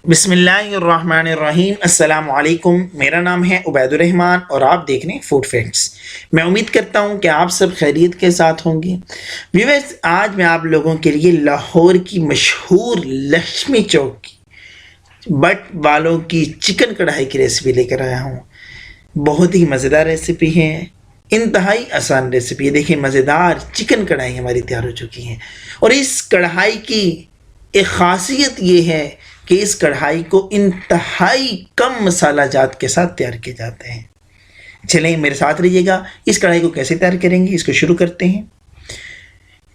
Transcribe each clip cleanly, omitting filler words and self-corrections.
बिस्मिल्लाहिर्रहमानिर्रहीम। अस्सलामु अलैकुम। मेरा नाम है उबैदुर्रहमान और आप देख रहे हैं फूड फैक्ट्स। मैं उम्मीद करता हूं कि आप सब खैरियत के साथ होंगे। व्यूअर्स, आज मैं आप लोगों के लिए लाहौर की मशहूर लक्ष्मी चौक की बट वालों की चिकन कढ़ाई की रेसिपी लेकर आया हूँ। बहुत ही मज़ेदार रेसिपी है, इंतहाई आसान रेसिपी है। देखिए, मज़ेदार चिकन कढ़ाई हमारी तैयार हो चुकी है और इस कढ़ाई की एक ख़ासियत ये है कि इस कढ़ाई को इंतहाई कम मसाला जात के साथ तैयार किए जाते हैं। चलें मेरे साथ रहिएगा, इस कढ़ाई को कैसे तैयार करेंगे इसको शुरू करते हैं।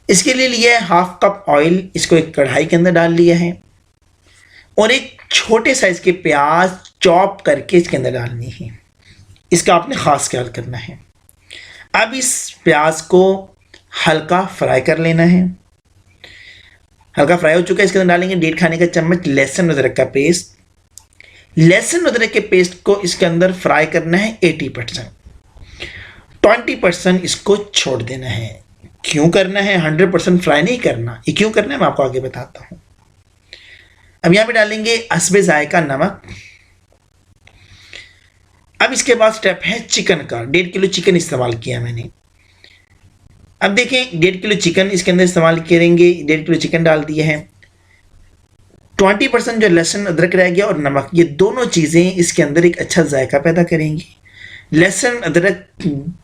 इसके लिए लिया है हाफ कप ऑयल, इसको एक कढ़ाई के अंदर डाल लिया है और एक छोटे साइज के प्याज चॉप करके इसके अंदर डालनी है। इसका आपने ख़ास ख्याल करना है। अब इस प्याज को हल्का फ्राई कर लेना है। हल्का फ्राई हो चुका है, इसके अंदर डालेंगे 1.5 खाने का चम्मच लहसुन अदरक का पेस्ट। लहसुन अदरक के पेस्ट को इसके अंदर फ्राई करना है 80%, 20% इसको छोड़ देना है। क्यों करना है? 100% फ्राई नहीं करना। ये क्यों करना है मैं आपको आगे बताता हूँ। अब यहाँ पे डालेंगे हस्बे जायका नमक। अब इसके बाद स्टेप है चिकन का। 1.5 किलो चिकन इस्तेमाल किया मैंने। अब देखें, 1.5 किलो चिकन इसके अंदर इस्तेमाल करेंगे। 1.5 किलो चिकन डाल दिए हैं। 20% जो लहसुन अदरक रह गया और नमक, ये दोनों चीज़ें इसके अंदर एक अच्छा जायका पैदा करेंगी। लहसुन अदरक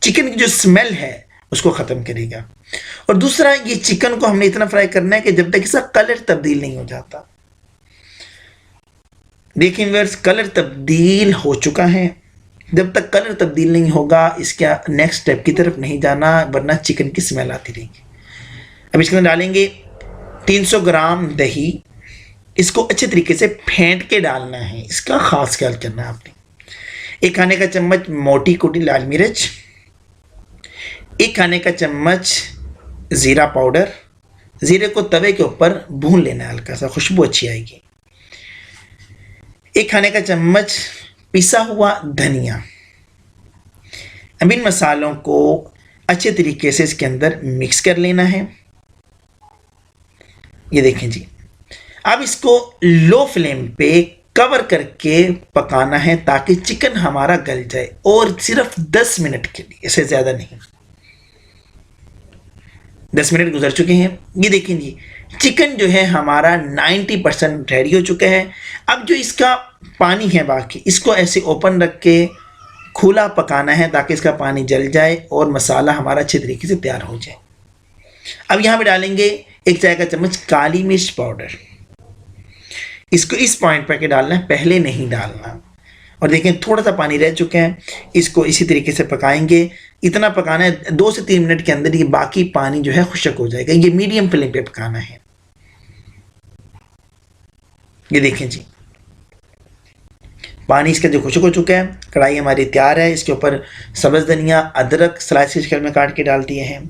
चिकन की जो स्मेल है उसको ख़त्म करेगा। और दूसरा, ये चिकन को हमने इतना फ्राई करना है कि जब तक इसका कलर तब्दील नहीं हो जाता। देखिए व्यूअर्स, कलर तब्दील हो चुका है। जब तक कलर तब्दील नहीं होगा इसका नेक्स्ट स्टेप की तरफ नहीं जाना, वरना चिकन की स्मेल आती रहेगी। अब इसके अंदर डालेंगे 300 ग्राम दही। इसको अच्छे तरीके से फेंट के डालना है, इसका ख़ास ख्याल करना है आपने। 1 खाने का चम्मच मोटी कुटी लाल मिर्च, 1 खाने का चम्मच ज़ीरा पाउडर। ज़ीरे को तवे के ऊपर भून लेना है, हल्का सा, खुशबू अच्छी आएगी। 1 खाने का चम्मच पिसा हुआ धनिया। अब इन मसालों को अच्छे तरीके से इसके अंदर मिक्स कर लेना है। ये देखें जी। अब इसको लो फ्लेम पे कवर करके पकाना है ताकि चिकन हमारा गल जाए, और सिर्फ 10 मिनट के लिए, इससे ज़्यादा नहीं। 10 मिनट गुजर चुके हैं। ये देखें जी, चिकन जो है हमारा 90% रेडी हो चुका है। अब जो इसका पानी है बाकी, इसको ऐसे ओपन रख के खुला पकाना है ताकि इसका पानी जल जाए और मसाला हमारा अच्छे तरीके से तैयार हो जाए। अब यहाँ पे डालेंगे 1 चाय का चम्मच काली मिर्च पाउडर। इसको इस पॉइंट पर के डालना है, पहले नहीं डालना। और देखें, थोड़ा सा पानी रह चुका है। इसको इसी तरीके से पकाएंगे। इतना पकाना है 2 से 3 मिनट के अंदर ये बाकी पानी जो है खुश्क हो जाएगा। ये मीडियम फ्लेम पे पकाना है। ये देखें जी, पानी इसका जो खुश्क हो चुका है। कढ़ाई हमारी तैयार है। इसके ऊपर सब्ज़ धनिया, अदरक स्लाइसेस शक्ल में काट के डाल दिए हैं।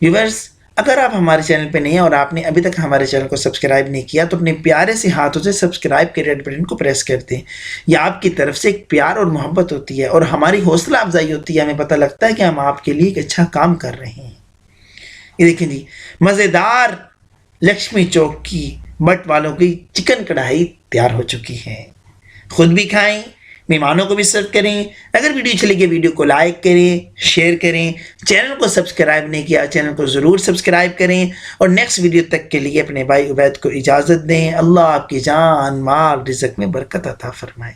व्यूअर्स, अगर आप हमारे चैनल पे नहीं हैं और आपने अभी तक हमारे चैनल को सब्सक्राइब नहीं किया तो अपने प्यारे से हाथों से सब्सक्राइब के रेड बटन को प्रेस कर दें। यह आपकी तरफ से एक प्यार और मोहब्बत होती है और हमारी हौसला अफजाई होती है। हमें पता लगता है कि हम आपके लिए एक अच्छा काम कर रहे हैं। ये देखें जी, मज़ेदार लक्ष्मी चौक की बट वालों की चिकन कढ़ाई तैयार हो चुकी है। खुद भी खाएं, मेहमानों को भी सर्व करें। अगर वीडियो अच्छी लगे वीडियो को लाइक करें, शेयर करें। चैनल को सब्सक्राइब नहीं किया, चैनल को ज़रूर सब्सक्राइब करें। और नेक्स्ट वीडियो तक के लिए अपने भाई उबैद को इजाज़त दें। अल्लाह आपकी जान माल रिज़्क़ में बरकत अता फरमाए।